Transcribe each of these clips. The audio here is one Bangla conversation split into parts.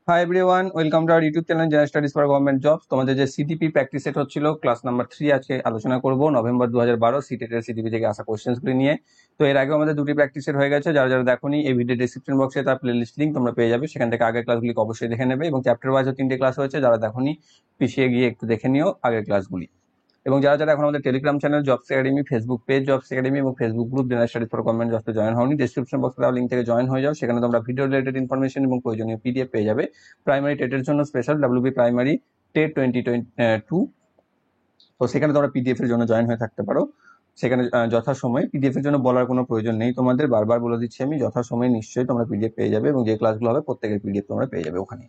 Hi everyone, welcome to our YouTube channel general studies for government jobs. তোমাদের যে সিটিপি প্র্যাকটিস সেট হচ্ছিল ক্লাস নাম্বার 3 আজকে আলোচনা করব নভেম্বর 2012 সিটেটের সিটিপি থেকে আসা কোশ্চেন্সগুলি নিয়ে। তো এর আগেও আমাদের দুটি প্র্যাকটিস সেট হয়ে গেছে। যারা যারা দেখোনি, এই ভিডিও ডিসক্রিপশন বক্সে তার প্লেলিস্ট লিঙ্ক তোমরা পেয়ে যাবে, সেখান থেকে আগের ক্লাসগুলিকে অবশ্যই দেখে নেবে। এবং চ্যাপ্টার ওয়াইজও 3টে ক্লাস হয়েছে, যারা দেখোনি পিছিয়ে গিয়ে একটু দেখে নিও আগের ক্লাসগুলি। এবং যারা যারা এখন আমাদের Telegram channel jobs academy, Facebook page jobs academy এবং Facebook group general studies for government জবসে জয়েন হওনি, ডিসক্রিপশন বক্সে দেওয়া লিঙ্ক থেকে জয়েন হয়ে যাও। সেখানে তোমরা ভিডিও রিলেটেড ইনফরমেশন এবং প্রয়োজনীয় পিডিএফ পেয়ে যাবে। প্রাইমারি টেটের জন্য স্পেশাল ডাব্লিউবি প্রাইমারি টেট 2022, তো সেখানে তোমরা পিডিএফ এর জন্য জয়েন হয়ে থাকতে পারো। সেখানে যথাসময়ে পিডিএফ এর জন্য বলার কোনো প্রয়োজন নেই তোমাদের, বারবার বলে দিচ্ছি আমি, যথাসময়ে নিশ্চয়ই তোমরা পিডিএফ পেয়ে যাবে এবং যে ক্লাসগুলো হবে প্রত্যেকের পিডিএফ তোমরা পেয়ে যাবে ওখানে।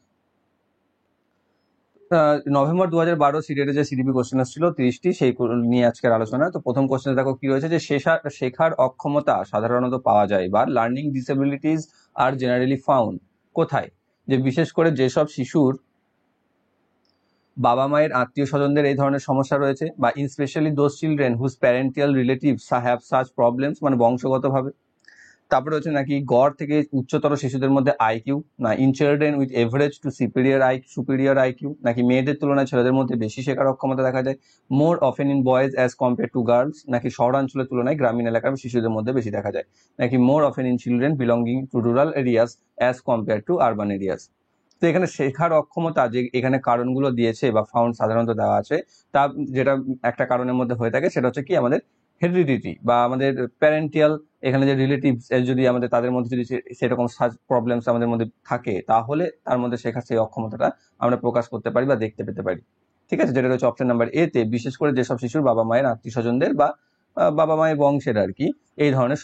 নভেম্বর 2012 সিটেটের যে সিডিপি কোশ্চেন আসছিল 30টি, সেই নিয়ে আজকের আলোচনা। তো প্রথম কোশ্চেনে দেখো কি রয়েছে, যে শেখার অক্ষমতা সাধারণত পাওয়া যায় বা learning disabilities are generally found কোথায়? যে বিশেষ করে যেসব শিশুর বাবা মায়ের আত্মীয় স্বজনদের এই ধরনের সমস্যা রয়েছে, বা in specially those children whose parental relatives have such problems, মানে বংশগতভাবে। তারপরে হচ্ছে নাকি গড় থেকে উচ্চতর শিশুদের মধ্যে আইকিউ, না in children with average to superior IQ, নাকি মেয়েদের তুলনায় ছেলেদের মধ্যে বেশি শেখার অক্ষমতা দেখা যায়, more often in boys as compare to girls, নাকি শহরাঞ্চলের তুলনায় গ্রামীণ এলাকার শিশুদের মধ্যে বেশি দেখা যায়, নাকি more often in children belonging to rural areas as compare to urban areas. তো এখানে শেখার অক্ষমতা যে এখানে কারণগুলো দিয়েছে বা ফাউন্ড সাধারণত দেওয়া আছে, তা যেটা একটা কারণের মধ্যে হয়ে থাকে সেটা হচ্ছে কি আমাদের হেরিডিটি বা আমাদের প্যারেন্টিয়াল, এখানে যে রিলেটিভস যদি আমাদের তাদের মধ্যে যদি সেরকম প্রবলেমস আমাদের মধ্যে থাকে, তাহলে তার মধ্যে শেখার সেই অক্ষমতাটা আমরা প্রকাশ করতে পারি বা দেখতে পেতে পারি। ঠিক আছে, যেটা রয়েছে অপশন নাম্বার এ তে, বিশেষ করে যেসব শিশুর বাবা মায়ের আত্মীয় স্বজনদের বা বাবা মায়ের বংশের আর কি এই ধরনের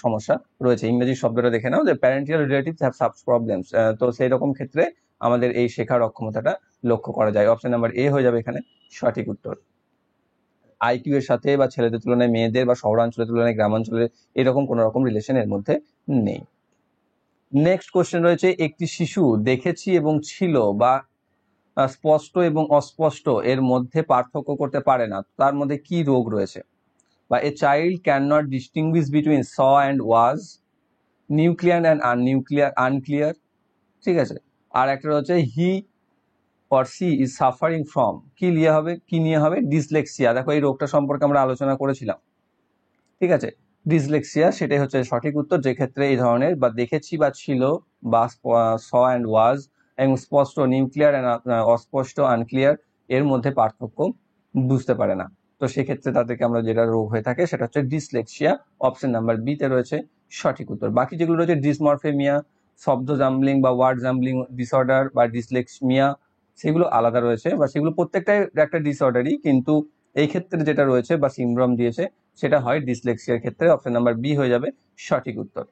সমস্যা রয়েছে। ইংরেজি শব্দটা দেখে নাও, যে প্যারেন্টিয়াল রিলেটিভস হ্যাভ সাচ প্রবলেমস, তো সেই রকম ক্ষেত্রে আমাদের এই শেখার অক্ষমতাটা লক্ষ্য করা যায়। অপশন নাম্বার এ হয়ে যাবে এখানে সঠিক উত্তর। আইকিউ এর সাথে বা ছেলেদের তুলনায় মেয়েদের বা শহরাঞ্চলের তুলনায় গ্রামাঞ্চলে এরকম কোন রকম রিলেশন এর মধ্যে নেই। নেক্সট কোশ্চেন রয়েছে, একটি শিশু দেখেছি এবং ছিল বা স্পষ্ট এবং অস্পষ্ট এর মধ্যে পার্থক্য করতে পারে না, তার মধ্যে কি রোগ রয়েছে? বা a child can not distinguish between saw and was, nuclear and unclear. ঠিক আছে, আর একটা রয়েছে হি or she is suffering from, কি নিয়ে হবে ডিসলেক্সিয়া। দেখো এই রোগটা সম্পর্কে আমরা আলোচনা করেছিলাম। ঠিক আছে, ডিসলেক্সিয়া সেটাই হচ্ছে সঠিক উত্তর, যে ক্ষেত্রে এই ধরনের বা দেখেছি বা ছিল বা স অ্যান্ড ওয়াজ এবং স্পষ্ট নিউক্লিয়ার অ্যান্ড অস্পষ্ট আনক্লিয়ার এর মধ্যে পার্থক্য বুঝতে পারে না। তো সেক্ষেত্রে তাদেরকে আমরা যেটা রোগ হয়ে থাকে সেটা হচ্ছে ডিসলেক্সিয়া। অপশন নাম্বার বি তে রয়েছে সঠিক উত্তর। বাকি যেগুলো রয়েছে ডিসমরফেমিয়া, শব্দ জাম্বলিং বা ওয়ার্ড জাম্বলিং ডিসঅর্ডার বা ডিসলেক্সমিয়া, সেগুলো আলাদা রয়েছে বা সেগুলো প্রত্যেকটাই একটা ডিসঅর্ডারই, কিন্তু এই ক্ষেত্রে যেটা রয়েছে বা সিনড্রোম দিয়েছে সেটা হয় ডিসলেক্সিয়ার ক্ষেত্রে। অপশন নাম্বার বি হয়ে যাবে সঠিক উত্তর।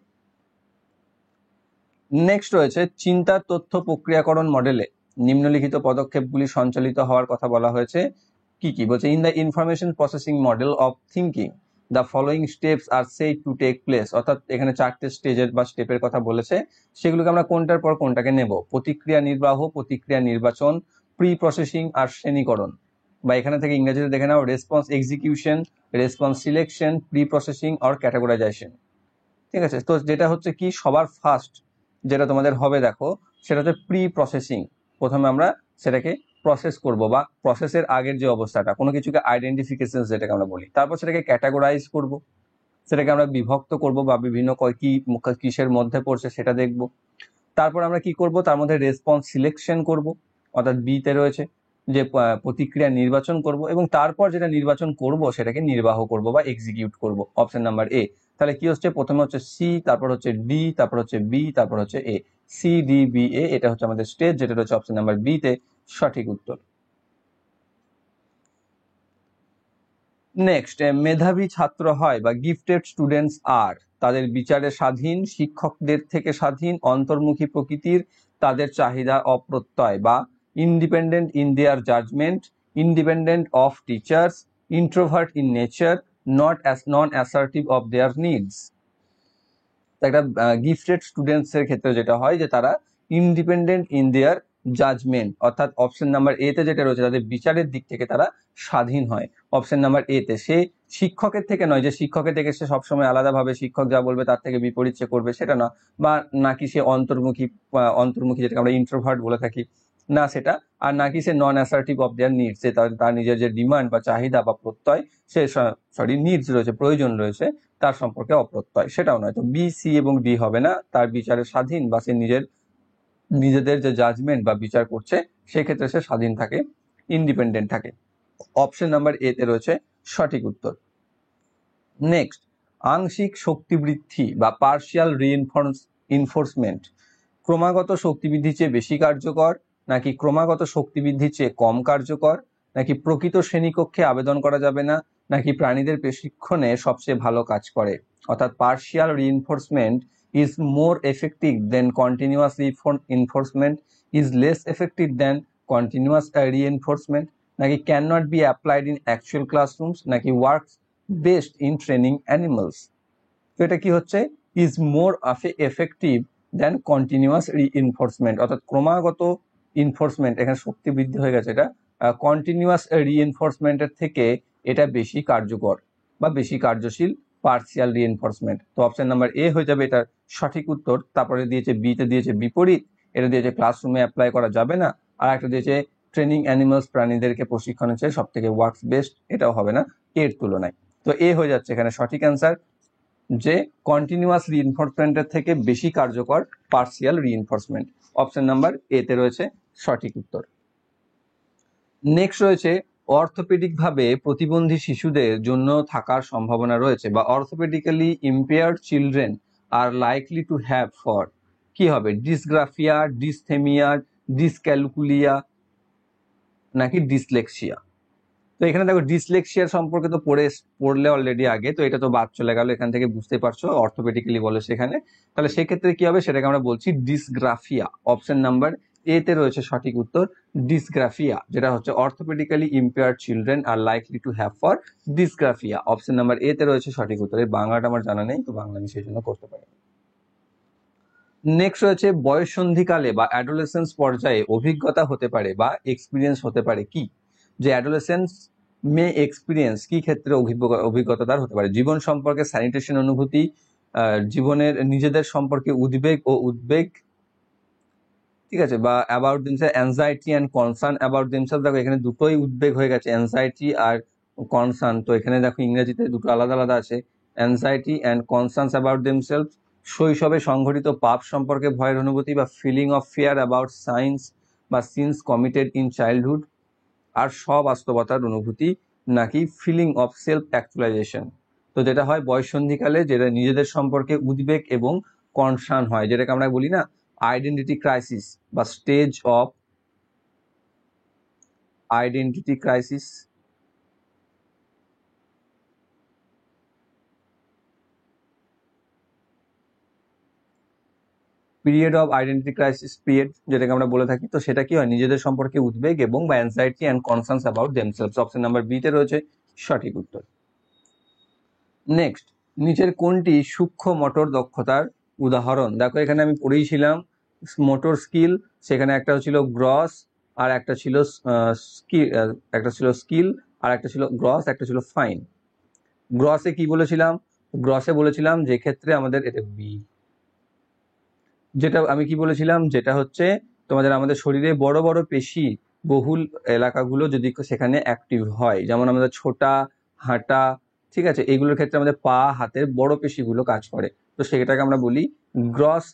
নেক্সট রয়েছে, চিন্তার তথ্য প্রক্রিয়াকরণ মডেলে নিম্নলিখিত পদক্ষেপগুলি সঞ্চালিত হওয়ার কথা বলা হয়েছে। কি কি বলছে? In the information processing model of thinking the following steps are said to take place, অর্থাৎ এখানে 4টে স্টেজের বা স্টেপের কথা বলেছে। সেগুলোকে আমরা কোনটার পর কোনটাকে নেব? প্রতিক্রিয়া নির্বাহ, প্রতিক্রিয়া নির্বাচন, প্রি প্রসেসিং আর শ্রেণীকরণ। বা এখানে থেকে ইংরেজিতে দেখে নাও, response execution, response selection, pre processing আর ক্যাটাগরাইজেশন। ঠিক আছে, তো যেটা হচ্ছে কি সবার ফার্স্ট যেটা তোমাদের হবে দেখো, সেটা হচ্ছে প্রি প্রসেসিং। প্রথমে আমরা সেটাকে প্রসেস করব বা প্রসেসের আগের যে অবস্থাটা, কোনো কিছুকে আইডেন্টিফিকেশন যেটাকে আমরা বলি, তারপর সেটাকে ক্যাটাগরাইজ করব, সেটাকে আমরা বিভক্ত করব বা বিভিন্ন কিসের মধ্যে পড়ছে সেটা দেখব। তারপর আমরা কি করব, তার মধ্যে রেসপন্স সিলেকশন করব, অর্থাৎ বি তে রয়েছে যে প্রতিক্রিয়া নির্বাচন করব, এবং তারপর যেটা নির্বাচন করব সেটাকে নির্বাহ করব বা এক্সিকিউট করব। অপশন নাম্বার এ। তাহলে কি হচ্ছে, প্রথমে হচ্ছে সি, তারপর হচ্ছে ডি, তারপর হচ্ছে বি, তারপর হচ্ছে এ। সি ডি বি এ, এটা হচ্ছে আমাদের স্টেজ, যেটা রয়েছে অপশন নাম্বার বি তে সঠিক উত্তর। নেক্সট, মেধাবী ছাত্র হয় বা গিফটেড স্টুডেন্টস আর তাদের বিচারে স্বাধীন, শিক্ষকদের থেকে স্বাধীন, অন্তর্মুখী প্রকৃতির, তাদের চাহিদা অপ্রত্যয় বা independent in their judgement, independent of teachers, introvert in nature, non assertive of their needs. একটা গিফটেড স্টুডেন্টস এর ক্ষেত্রে যেটা হয় যে তারা ইন্ডিপেন্ডেন্ট ইন দেয়ার জাজমেন্ট, অর্থাৎ অপশন নাম্বার এ তে যেটা রয়েছে তাদের বিচারের দিক থেকে তারা স্বাধীন হয়। অপশন নাম্বার এ তে সে শিক্ষকের থেকে নয় যে শিক্ষকের থেকে সে সবসময় আলাদাভাবে শিক্ষক যা বলবে তার থেকে বিপরীত সে করবে, সেটা না, বা নাকি সে অন্তর্মুখী যেটাকে আমরা ইন্ট্রোভার্ট বলে থাকি, না সেটা, আর নাকি সে নন অ্যাসার্টিভ অফ দেয়ার নিডস, সে তার নিজের যে ডিমান্ড বা চাহিদা বা প্রত্যয়, সে নিডস রয়েছে, প্রয়োজন রয়েছে, তার সম্পর্কে অপ্রত্যয়, সেটাও নয়। তো বি, সি এবং ডি হবে না। তার বিচারে স্বাধীন বা সে নিজেদের যে জাজমেন্ট বা বিচার করছে সেক্ষেত্রে সে স্বাধীন থাকে, ইন্ডিপেন্ডেন্ট থাকে। অপশন নাম্বার এ তে রয়েছে সঠিক উত্তর। নেক্সট, আংশিক শক্তিবৃদ্ধি বা পার্শিয়াল রিইনফোর্সমেন্ট ক্রমাগত শক্তিবৃদ্ধির চেয়ে বেশি কার্যকর, নাকি ক্রমাগত শক্তিবৃদ্ধির চেয়ে কম কার্যকর, নাকি প্রকৃত শ্রেণীকক্ষে আবেদন করা যাবে না, নাকি প্রাণীদের প্রশিক্ষণে সবচেয়ে ভালো কাজ করে। অর্থাৎ partial reinforcement is more effective than continuous reinforcement, is less effective than continuous reinforcement, নাকি cannot be applied in actual classrooms, নাকি works best in training animals। তো এটা কি হচ্ছে, is more effective than continuous reinforcement, অর্থাৎ ক্রমাগত ইনফোর্সমেন্ট, এখানে শক্তি বৃদ্ধি হয়ে গেছে, এটা কন্টিনিউয়াস রিইনফোর্সমেন্টের থেকে এটা বেশি কার্যকর বা বেশি কার্যশীল পার্সিয়াল রিইনফোর্সমেন্ট। তো অপশন নাম্বার এ হয়ে যাবে এটার সঠিক উত্তর। তারপরে দিয়েছে বি তে দিয়েছে বিপরীত, এটা দিয়েছে ক্লাসরুমে অ্যাপ্লাই করা যাবে না, আর একটা দিয়েছে ট্রেনিং অ্যানিমালস, প্রাণীদেরকে প্রশিক্ষণের চেয়ে সব থেকে ওয়ার্কস বেস্ট, এটাও হবে না এর তুলনায়। তো এ হয়ে যাচ্ছে এখানে সঠিক অ্যান্সার, যে কন্টিনিউয়াস রিইনফোর্সমেন্টের থেকে বেশি কার্যকর partial reinforcement. Option number A তে রয়েছে সঠিক উত্তর। নেক্সট রয়েছে অর্থোপেডিক ভাবে প্রতিবন্ধী শিশুদের জন্য থাকার সম্ভাবনা রয়েছে, বা orthopedically impaired children are likely to have for, কি হবে, ডিসগ্রাফিয়া, ডিসথেমিয়া, ডিসক্যালকুলিয়া, নাকি ডিসলেক্সিয়া। তো এখানে দেখো ডিসলেক্সিয়ার সম্পর্কে তো পড়লে অলরেডি আগে, তো এটা তো বাদ চলে গেল, এখান থেকে বুঝতে পারছো অর্থোপেডিক্যালি বলে সেখানে, তাহলে সেক্ষেত্রে কি হবে সেটাকে আমরা বলছি ডিসগ্রাফিয়া। অপশন নাম্বার এ তে রয়েছে সঠিক উত্তর, ডিসগ্রাফিয়া, যেটা হচ্ছে orthopedically impaired children are likely to have for dysgraphia. Option number A তে রয়েছে সঠিক উত্তর। এই বাংলাটা আমার জানা নেই, তো বাংলা আমি সেই জন্য করতে পারি। নেক্সট রয়েছে বয়ঃসন্ধিকালে বা অ্যাডোলেসেন্স পর্যায়ে অভিজ্ঞতা হতে পারে বা এক্সপিরিয়েন্স হতে পারে কি, যে অ্যাডোলেসেন্স মে এক্সপিরিয়েন্স, কি ক্ষেত্রে অভিজ্ঞতা তার হতে পারে, জীবন সম্পর্কে স্যানিটেশন অনুভূতি, জীবনের নিজেদের সম্পর্কে উদ্বেগ, ঠিক আছে, বা about themself, anxiety and concern about themself. দেখো এখানে দুটোই উদ্বেগ হয়ে গেছে, অ্যাংজাইটি আর কনসার্ন, তো এখানে দেখো ইংরেজিতে দুটো আলাদা আলাদা আছে, anxiety and concerns about themself. শৈশবে সংঘটিত পাপ সম্পর্কে ভয়ের অনুভূতি বা feeling of fear about science বা সিনস কমিটেড ইন চাইল্ডহুড, আর স্ববাস্তবতার অনুভূতি, নাকি ফিলিং অফ সেলফ অ্যাকচুয়ালাইজেশন। তো যেটা হয় বয়ঃসন্ধিকালে, যেটা নিজেদের সম্পর্কে উদ্বেগ এবং কনসার্ন হয়, যেটাকে আমরা বলি না আইডেন্টিটি ক্রাইসিস বা stage of identity crisis. Period of identity crisis period যেটাকে আমরা বলে থাকি, তো সেটা কি হয়, নিজেদের সম্পর্কে উদ্বেগ এবং বা anxiety and concerns about themselves. Option number B তে রয়েছে সঠিক উত্তর। নেক্সট, নিচের কোনটি সূক্ষ্ম মোটর দক্ষতার উদাহরণ। দেখো এখানে আমি পড়েইছিলাম মোটর স্কিল, সেখানে একটা ছিল গ্রস আর একটা ছিল স্কিল, একটা ছিল স্কিল আর একটা ছিল গ্রস, একটা ছিল ফাইন। গ্রসে কি বলেছিলাম, গ্রসে বলেছিলাম যে ক্ষেত্রে আমাদের এটা বি, যেটা আমি কি বলেছিলাম, যেটা হচ্ছে আমাদের শরীরে বড় বড় পেশি বহুল এলাকাগুলো যদি সেখানে অ্যাক্টিভ হয়, যেমন আমাদের ছোটা, হাঁটা, ঠিক আছে, এগুলোর ক্ষেত্রে আমাদের পা হাতের বড় পেশিগুলো কাজ করে, তো সেটাকে আমরা বলি গ্রস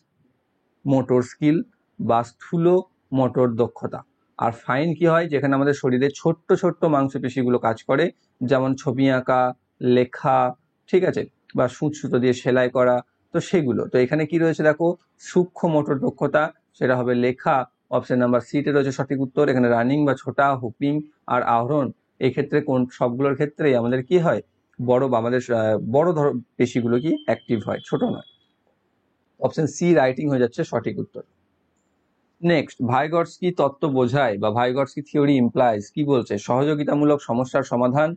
মোটর স্কিল বা স্থূল মোটর দক্ষতা। আর ফাইন কি হয়, যেখানে আমাদের শরীরে ছোট্ট ছোট্ট মাংসপেশিগুলো কাজ করে, যেমন ছবি আঁকা, লেখা, ঠিক আছে, বা সুঁচ সুতো দিয়ে সেলাই করা, তো সেগুলো। তো এখানে কি রয়েছে দেখো, সূক্ষ্ম মোটর দক্ষতা, সেটা হবে লেখা। অপশন নাম্বার সি তে রয়েছে সঠিক উত্তর। এখানে রানিং বা ছোটা, হুপিং আর আহরণ, এই ক্ষেত্রে সবগুলোর ক্ষেত্রেই আমাদের কি হয়, বড় বা আমাদের বড় পেশিগুলো কি অ্যাক্টিভ হয়, ছোট নয়। অপশন সি রাইটিং হয়ে যাচ্ছে সঠিক উত্তর। নেক্সট, ভাইগটস্কি তত্ত্ব বোঝায় বা ভাইগটস্কি থিওরি ইমপ্লাইজ, কি বলছে, সহযোগিতামূলক সমস্যার সমাধান,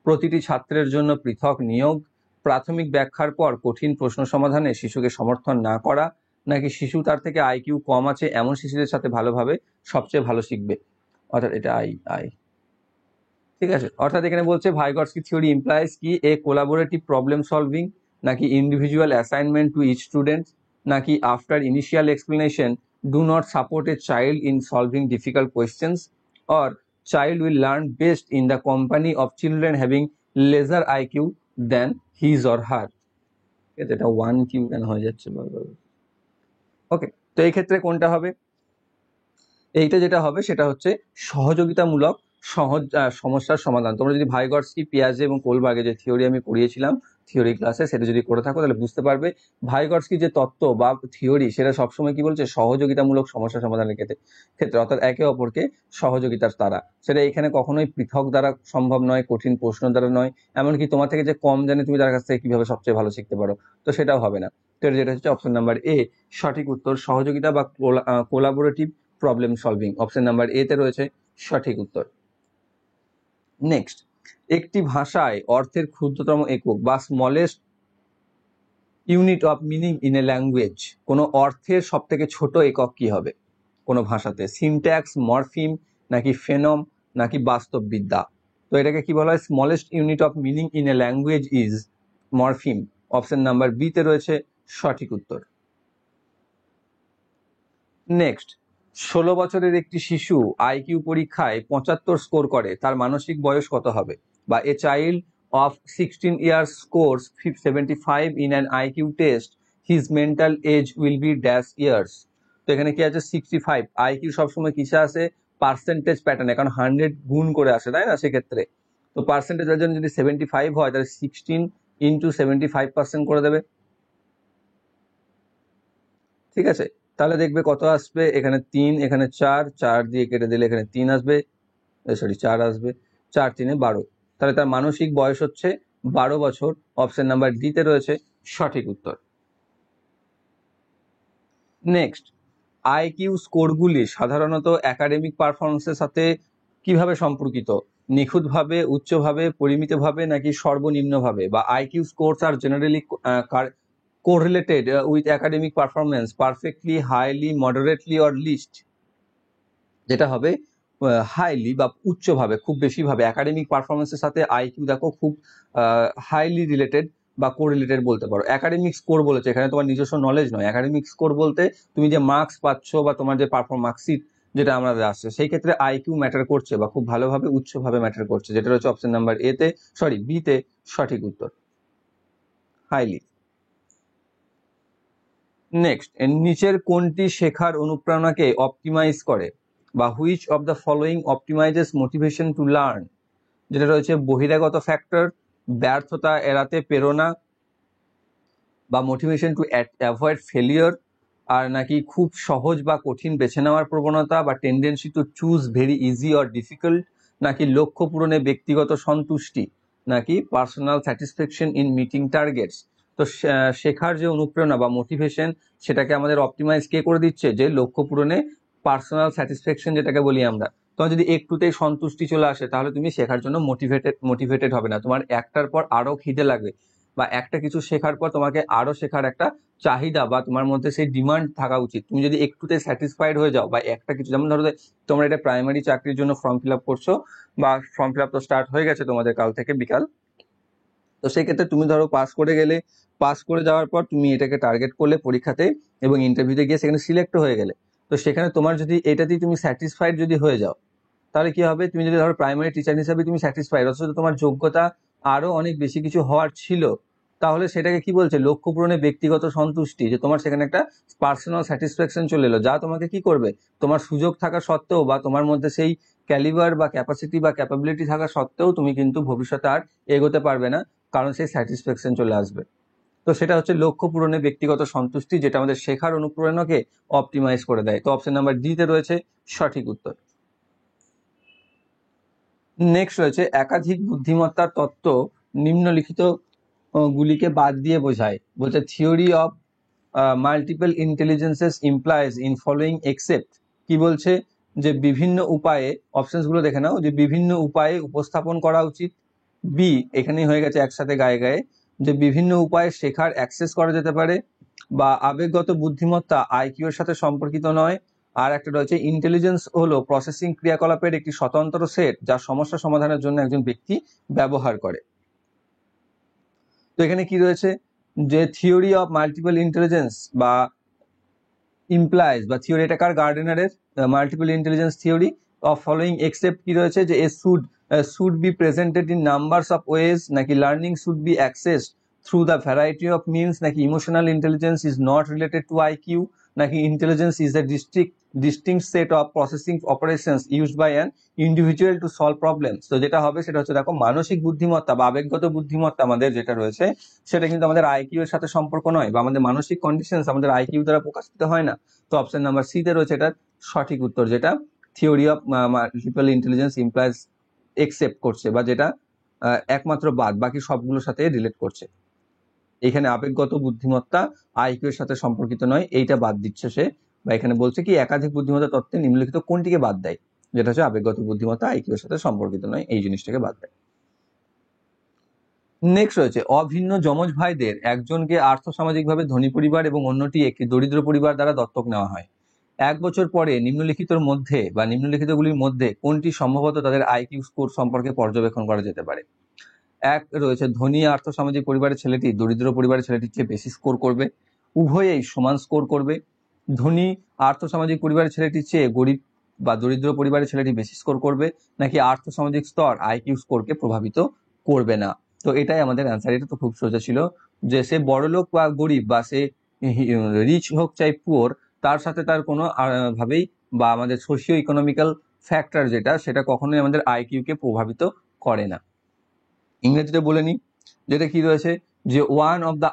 প্রতিটি ছাত্রের জন্য পৃথক নিয়োগ, প্রাথমিক ব্যাখ্যার পর কঠিন প্রশ্ন সমাধানে শিশুকে সমর্থন না করা, নাকি শিশু তার থেকে আইকিউ কম আছে এমন শিশুদের সাথে ভালোভাবে সবচেয়ে ভালো শিখবে, অর্থাৎ এটা আই আই ঠিক আছে। অর্থাৎ এখানে বলছে ভাইগটস্কি থিওরি ইমপ্লাইজ কি এ কোলাবোরেটিভ প্রবলেম সলভিং, নাকি individual assignment to each student, নাকি after initial explanation do not support a child in solving difficult questions, or child will learn best in the company of children having lesser IQ than his or her. এটা 1Q কেন হয়ে যাচ্ছে বারবার? ওকে, তো এই ক্ষেত্রে কোনটা হবে? এইটা যেটা হবে সেটা হচ্ছে সহযোগিতামূলক সহজ সমস্যার সমাধান। তোমরা যদি ভাইগটস্কি, পিয়াজে এবং কোলবার্গের যে থিওরি আমি পড়িয়েছিলাম থিওরি ক্লাসে, সেটা যদি করে থাকো তাহলে বুঝতে পারবে ভাইগটস্কি যে তত্ত্ব বা থিওরি সেটা সবসময় কি বলছে, সহযোগিতামূলক সমস্যা সমাধানের ক্ষেত্রে, অর্থাৎ একে অপরকে সহযোগিতার দ্বারা। সেটা এখানে কখনোই পৃথক দ্বারা সম্ভব নয়, কঠিন প্রশ্ন দ্বারা নয়, এমনকি তোমার থেকে যে কম জানে তুমি তার কাছ থেকে কিভাবে সবচেয়ে ভালো শিখতে পারো, তো সেটাও হবে না। তো যেটা হচ্ছে অপশন নাম্বার এ সঠিক উত্তর, সহযোগিতা বা collaborative problem solving. Option number A তে রয়েছে সঠিক উত্তর। নেক্সট, একটি ভাষায় অর্থের ক্ষুদ্রতম একক বা smallest unit of meaning in a language, কোনো অর্থের সব থেকে ছোট একক কি হবে কোনো ভাষাতে? সিনট্যাক্স, মরফিম, নাকি ফেনম, নাকি বাস্তববিদ্যা? তো এটাকে কি বলা হয়? Smallest unit of meaning in a language is morpheme. Option number B তে রয়েছে সঠিক উত্তর। নেক্সট, 16 বছরের একটি শিশু আইকিউ পরীক্ষায় 75 স্কোর করে, তার মানসিক বয়স কত হবে? বা a child of 16 years scores 75 in an IQ test, his mental age will be dash years. তো এখানে কি আছে? 65। আইকিউ সবসময় কিসে আসে? পার্সেন্টেজ প্যাটার্নে, কারণ 100 গুণ করে আসে, তাই না? সেক্ষেত্রে তো পার্সেন্টেজের জন্য যদি 75 হয় তাহলে 16 ইন্টু 75% করে দেবে, ঠিক আছে? তাহলে দেখবে কত আসবে, এখানে 3, এখানে 4, 4 দিয়ে কেটে দিলে এখানে 3 আসবে, সরি 4 আসবে, 4 3 12। তাহলে তার মানসিক বয়স হচ্ছে 12 বছর। অপশন নাম্বার ডি তে রয়েছে সঠিক উত্তর। নেক্সট, আইকিউ স্কোরগুলি সাধারণত একাডেমিক পারফরমেন্সের সাথে কিভাবে সম্পর্কিত? নিখুঁতভাবে, উচ্চভাবে, পরিমিতভাবে, নাকি সর্বনিম্নভাবে? বা IQ scores are generally correlated with academic performance perfectly, highly, moderately or least? যেটা হবে হাইলি বা উচ্চভাবে, খুব বেশিভাবে। একাডেমিক পারফরমেন্সের সাথে আইকিউ দেখো খুব হাইলি রিলেটেড বা কোরিলেটেড বলতে পারো। একাডেমিক স্কোর বলেছে, এখানে তোমার নিজস্ব নলেজ নয়। একাডেমিক স্কোর বলতে তুমি যে মার্কস পাচ্ছ বা তোমার যে মার্কশিট যেটা আমাদের আসছে, সেই ক্ষেত্রে আইকিউ ম্যাটার করছে বা খুব ভালোভাবে উচ্চভাবে ম্যাটার করছে, যেটা হচ্ছে অপশন নাম্বার বি তে সঠিক উত্তর, হাইলি। নেক্সট, নিচের কোনটি শেখার অনুপ্রেরণাকে অপটিমাইজ করে? বা which of the following optimizes motivation to learn? যেটা রয়েছে বহিরাগত ফ্যাক্টর, ব্যর্থতা এড়াতে প্রেরণা, বা মোটিভেশন টু অ্যাভয়েড ফেলিওর, আর নাকি খুব সহজ বা কঠিন বেছে নেওয়ার প্রবণতা, বা tendency to choose very easy or difficult, নাকি লক্ষ্য পূরণে ব্যক্তিগত সন্তুষ্টি, নাকি personal satisfaction in meeting targets? তো শেখার যে অনুপ্রেরণা বা মোটিভেশন, সেটাকে আমাদের অপটিমাইজ কে করে দিচ্ছে? যে লক্ষ্য পূরণে পার্সোনাল স্যাটিসফ্যাকশন যেটাকে বলি আমরা। তোমার যদি একটুতেই সন্তুষ্টি চলে আসে তাহলে তুমি শেখার জন্য মোটিভেটেড হবে না, তোমার একটার পর আরো খিদে লাগবে, বা একটা কিছু শেখার পর তোমাকে আরো শেখার একটা চাহিদা বা তোমার মধ্যে সেই ডিমান্ড থাকা উচিত। তুমি যদি একটুতে স্যাটিসফাইড হয়ে যাও বা একটা কিছু, যেমন ধরো তোমরা এটা প্রাইমারি চাকরির জন্য ফর্ম ফিল আপ করছো, বা ফর্ম ফিল আপ তো স্টার্ট হয়ে গেছে তোমাদের কাল থেকে বিকাল, তো সেই ক্ষেত্রে তুমি ধরো পাস করে গেলে, পাস করে যাওয়ার পর তুমি এটাকে টার্গেট করলে পরীক্ষাতে এবং ইন্টারভিউতে গিয়ে সেখানে সিলেক্ট হয়ে গেলে, তো সেখানে তোমার যদি এটাতেই তুমি স্যাটিসফাইড যদি হয়ে যাও, তাহলে কি হবে? তুমি যদি ধরো প্রাইমারি টিচার হিসাবে তুমি স্যাটিসফাইড, অথচ তোমার যোগ্যতা আরো অনেক বেশি কিছু হওয়ার ছিল, তাহলে সেটাকে কি বলছে? লক্ষ্য পূরণে ব্যক্তিগত সন্তুষ্টি, যে তোমার সেখানে একটা পার্সোনাল স্যাটিসফ্যাকশন চলে এলো, যা তোমাকে কি করবে, তোমার সুযোগ থাকা সত্ত্বেও বা তোমার মধ্যে সেই ক্যালিবার বা ক্যাপাসিটি বা ক্যাপাবিলিটি থাকা সত্ত্বেও তুমি কিন্তু ভবিষ্যতে আর এগোতে পারবে না, কারণ সেই স্যাটিসফ্যাকশন চলে আসবে। তো সেটা হচ্ছে লক্ষ্য পূরণে ব্যক্তিগত সন্তুষ্টি, যেটা আমাদের শেখার অনুপ্রেরণাকে অপটিমাইজ করে দেয়। তো অপশন নাম্বার ডি তে রয়েছে সঠিক উত্তর। নেক্সট রয়েছে একাধিক বুদ্ধিমত্তার তত্ত্ব নিম্নলিখিত গুলিকে বাদ দিয়ে বোঝায়। বলছে theory of multiple intelligences implies in following except. কি বলছে? যে বিভিন্ন উপায়ে, অপশনস গুলো দেখে নাও, যে বিভিন্ন উপায়ে উপস্থাপন করা উচিত। বি, এখানেই হয়ে গেছে একসাথে গায়ে গায়ে, যে বিভিন্ন উপায়ে শেখার অ্যাক্সেস করা যেতে পারে। বা আবেগগত বুদ্ধিমত্তা আইকিউ এর সাথে সম্পর্কিত নয়। আর একটা রয়েছে ইন্টেলিজেন্স হলো প্রসেসিং ক্রিয়াকলাপের একটি স্বতন্ত্র সেট যা সমস্যা সমাধানের জন্য একজন ব্যক্তি ব্যবহার করে। তো এখানে কি রয়েছে যে থিওরি অফ মাল্টিপল ইন্টেলিজেন্স বা ইমপ্লাইজ বা থিওরি, এটা কার, গার্ডেনারের multiple intelligence theory of following except কি রয়েছে যে a should be presented in numbers of ways, নাকি learning should be accessed through the variety of means, নাকি emotional intelligence is not related to IQ, নাকি intelligence is a distinct set of processing operations used by an individual to solve problems. তো যেটা হবে সেটা হচ্ছে দেখো মানসিক বুদ্ধিমত্তা বা আবেগগত বুদ্ধিমত্তা আমাদের যেটা রয়েছে সেটা কিন্তু আমাদের আইকিউ এর সাথে সম্পর্ক নয়, বা আমাদের মানসিক কন্ডিশনস আমাদের আইকিউ দ্বারা প্রকাশিত হয় না। তো অপশন নাম্বার সি তে রয়েছে এটার সঠিক উত্তর, যেটা theory of multiple intelligence implies accept করছে, বা যেটা একমাত্র বাদ বাকি সবগুলোর সাথে রিলেট করছে। এখানে আবেগগত বুদ্ধিমত্তা আইকিউ এর সাথে সম্পর্কিত নয়, এইটা বাদ দিচ্ছে সে, বা এখানে বলছে কি একাধিক বুদ্ধিমত্তা তত্ত্বে নিম্নলিখিত কোনটিকে বাদ দেয়, যেটা হচ্ছে আবেগগত বুদ্ধিমত্তা আইকিউ এর সাথে সম্পর্কিত নয়, এই জিনিসটাকে বাদ দেয়। নেক্সট রয়েছে অভিন্ন যমজ ভাইদের একজনকে আর্থসামাজিকভাবে ধনী পরিবার এবং অন্যটি একটি দরিদ্র পরিবার দ্বারা দত্তক নেওয়া হয়। 1 বছর পরে নিম্নলিখিতর মধ্যে বা নিম্নলিখিতগুলির মধ্যে কোনটি সম্ভবত তাদের আইকিউ স্কোর সম্পর্কে পর্যবেক্ষণ করা যেতে পারে। এক রয়েছে ধনী আর্থসামাজিক পরিবারের ছেলেটি দরিদ্র পরিবারের ছেলেটির চেয়ে বেশি স্কোর করবে, উভয়েই সমান স্কোর করবে। ধনী আর্থসামাজিক পরিবারের ছেলেটির চেয়ে গরিব বা দরিদ্র পরিবারের ছেলেটি বেশি স্কোর করবে, নাকি আর্থসামাজিক স্তর আইকিউ স্কোরকে প্রভাবিত করবে না। তো এটাই আমাদের অ্যান্সার। এটা তো খুব সোজা ছিল যে সে বড়লোক বা গরিব বা সে রিচ হোক চাই পুয়ার, তার সাথে তার কোনো ভাবেই বা আমাদের সোশিও ইকোনমিক্যাল ফ্যাক্টর যেটা সেটা কখনোই আমাদের আইকিউ কে প্রভাবিত করে না। ইংরেজিতে বলে নি, যেটা কি রয়েছে যে one of the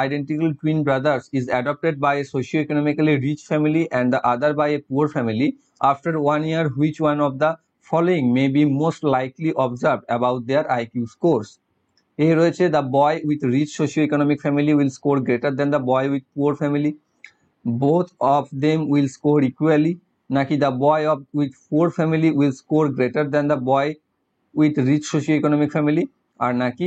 identical twin brothers is adopted by a socio economically rich family and the other by a poor family after 1 year, which one of the following may be most likely observe about their IQ scores. A রয়েছে the boy with rich socio economic family will score greater than the boy with poor family, both of them will score equally, নাকি the boy of with poor family will score greater than the boy with rich socio economic family, আর নাকি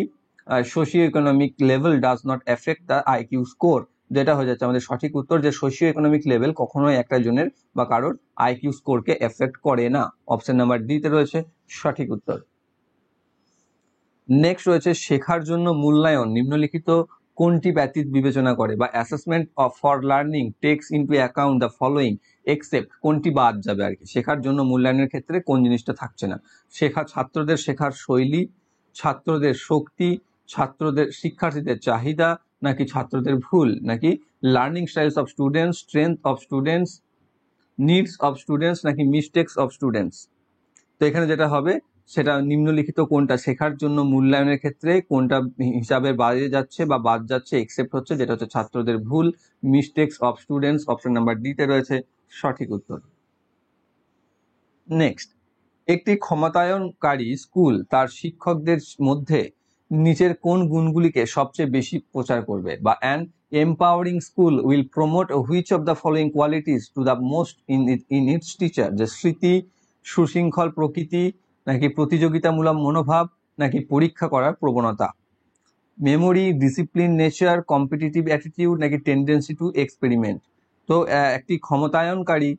socio economic level does not effect the IQ score. যেটা হয়ে যাচ্ছে আমাদের সঠিক উত্তর যে সোশিও ইকোনমিক লেভেল কখনোই একটা জনের বা কারোর আইকিউ স্কোরকে এফেক্ট করে না। অপশন নাম্বার ডি তে রয়েছে সঠিক উত্তর। নেক্সট রয়েছে শেখার জন্য মূল্যায়ন নিম্নলিখিত কোনটি ব্যতীত বিবেচনা করে, বা assessment of for learning takes into account the following except, কোনটি বাদ যাবে আর কি। শেখার জন্য মূল্যায়নের ক্ষেত্রে কোন জিনিসটা থাকছে না? ছাত্রদের শেখার শৈলী, ছাত্রদের শক্তি, শিক্ষার্থীদের চাহিদা, নাকি ছাত্রদের ভুল, নাকি learning styles of students, strength of students, needs of students, নাকি মিস্টেক্স অফ স্টুডেন্টস। তো এখানে যেটা হবে সেটা নিম্নলিখিত কোনটা শেখার জন্য মূল্যায়নের ক্ষেত্রে কোনটা হিসাবের বাইরে যাচ্ছে বা বাদ যাচ্ছে, এক্সেপ্ট হচ্ছে, যেটা হচ্ছে ছাত্রদের ভুল, mistakes of students. Option number D তে রয়েছে সঠিক উত্তর। নেক্সট, একটি ক্ষমতায়নকারী স্কুল তার শিক্ষকদের মধ্যে নিচের কোন গুণগুলিকে সবচেয়ে বেশি প্রচার করবে, বা an empowering school will promote which of the following qualities to the most in it's teacher, যে স্মৃতি, সুশৃঙ্খল প্রকৃতি, নাকি প্রতিযোগিতামূলক মনোভাব, নাকি পরীক্ষা করার প্রবণতা। Memory, discipline, nature, competitive attitude, নাকি টেন্ডেন্সি টু এক্সপেরিমেন্ট। তো একটি ক্ষমতায়নকারী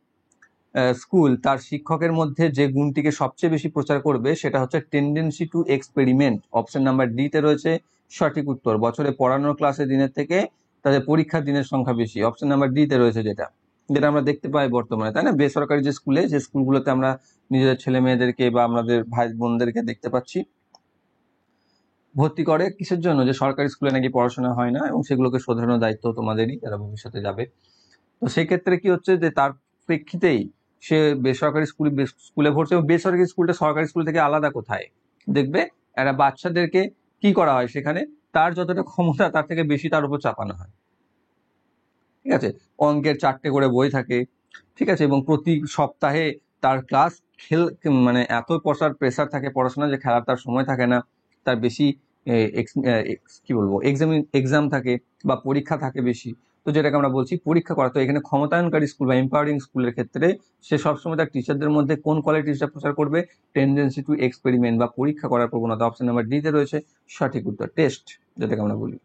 স্কুল তার শিক্ষকের মধ্যে যে গুণটিকে সবচেয়ে বেশি প্রচার করবে সেটা হচ্ছে tendency two experiment. Option number D তে রয়েছে সঠিক উত্তর। বছরে পড়ানোর ক্লাসের দিনের থেকে তাদের পরীক্ষার দিনের সংখ্যা বেশি। অপশন নাম্বার ডি তে রয়েছে, যেটা আমরা দেখতে পাই বর্তমানে, তাই না? বেসরকারি যে স্কুলগুলোতে আমরা নিজেদের ছেলে মেয়েদেরকে বা আমাদের ভাই বোনদেরকে দেখতে পাচ্ছি ভর্তি করে কিসের জন্য, যে সরকারি স্কুলে নাকি পড়াশোনা হয় না এবং সেগুলোকে শোধরানোর দায়িত্ব তোমাদেরই যারা ভবিষ্যতে যাবে। তো সেক্ষেত্রে কি হচ্ছে যে তার প্রেক্ষিতেই সে বেসরকারি স্কুলে ভর্তি, এবং বেসরকারি স্কুলটা সরকারি স্কুল থেকে আলাদা কোথায় দেখবে একটা বাচ্চাদেরকে কি করা হয় সেখানে তার যতটা ক্ষমতা তার থেকে বেশি তার উপর চাপানো হয়, ঠিক আছে? অঙ্কের 4টে করে বই থাকে, ঠিক আছে, এবং প্রতি সপ্তাহে তার ক্লাস মানে এত প্রেসার থাকে পড়াশোনা যে খেলার তার সময় থাকে না, তার বেশি কি বলবো এক্সাম থাকে বা পরীক্ষা থাকে বেশি। তো যেটাকে আমরা বলছি পরীক্ষা করা। তো এখানে ক্ষমতায়নকারী স্কুল বা এম্পাওয়ারিং স্কুলের ক্ষেত্রে সে সবসময় তার টিচারদের মধ্যে কোন কোয়ালিটিসটা প্রচার করবে? টেন্ডেন্সি টু এক্সপেরিমেন্ট বা পরীক্ষা করার প্রবণতা। অপশন নাম্বার ডি তে রয়েছে সঠিক উত্তর, টেস্ট যেটাকে আমরা বলি।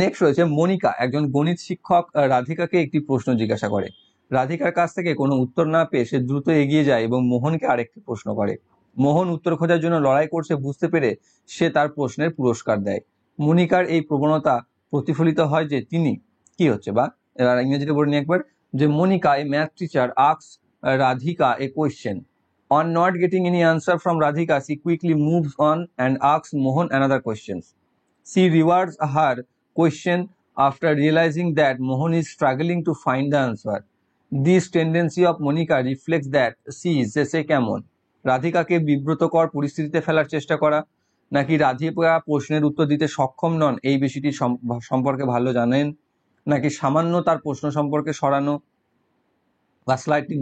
নেক্সট রয়েছে মনিকা একজন গণিত শিক্ষক রাধিকাকে একটি প্রশ্ন জিজ্ঞাসা করে। রাধিকার কাছ থেকে কোনো উত্তর না পেয়ে সে দ্রুত এগিয়ে যায় এবং মোহনকে আরেকটি প্রশ্ন করে। মোহন উত্তর খোঁজার জন্য লড়াই করছে বুঝতে পেরে সে তার প্রশ্নের পুরস্কার দেয়। মনিকার এই প্রবণতা প্রতিফলিত হয় যে তিনি কি হচ্ছে বা ইংরেজিতে বলে নিই একবার, যে Monica a math teacher asks Radhika a question. On not getting any answer from Radhika, she quickly moves on and asks Mohan another question. She rewards her question after realizing that Mohan is struggling to find the answer. This tendency of Monica reflects that she is সে কেমন, রাধিকাকে বিব্রতকর পরিস্থিতিতে ফেলার চেষ্টা করা, নাকি রাধিকা প্রশ্নের উত্তর দিতে সক্ষম নন এই বিষয়টি সম্পর্কে ভালো জানেন, নাকি সামান্য তার প্রশ্ন সম্পর্কে সরানো বা slightly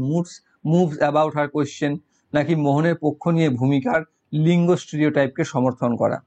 moves about her question, নাকি মোহনের পক্ষ নিয়ে ভূমিকার লিঙ্গ স্টিরিওটাইপকে সমর্থন করা।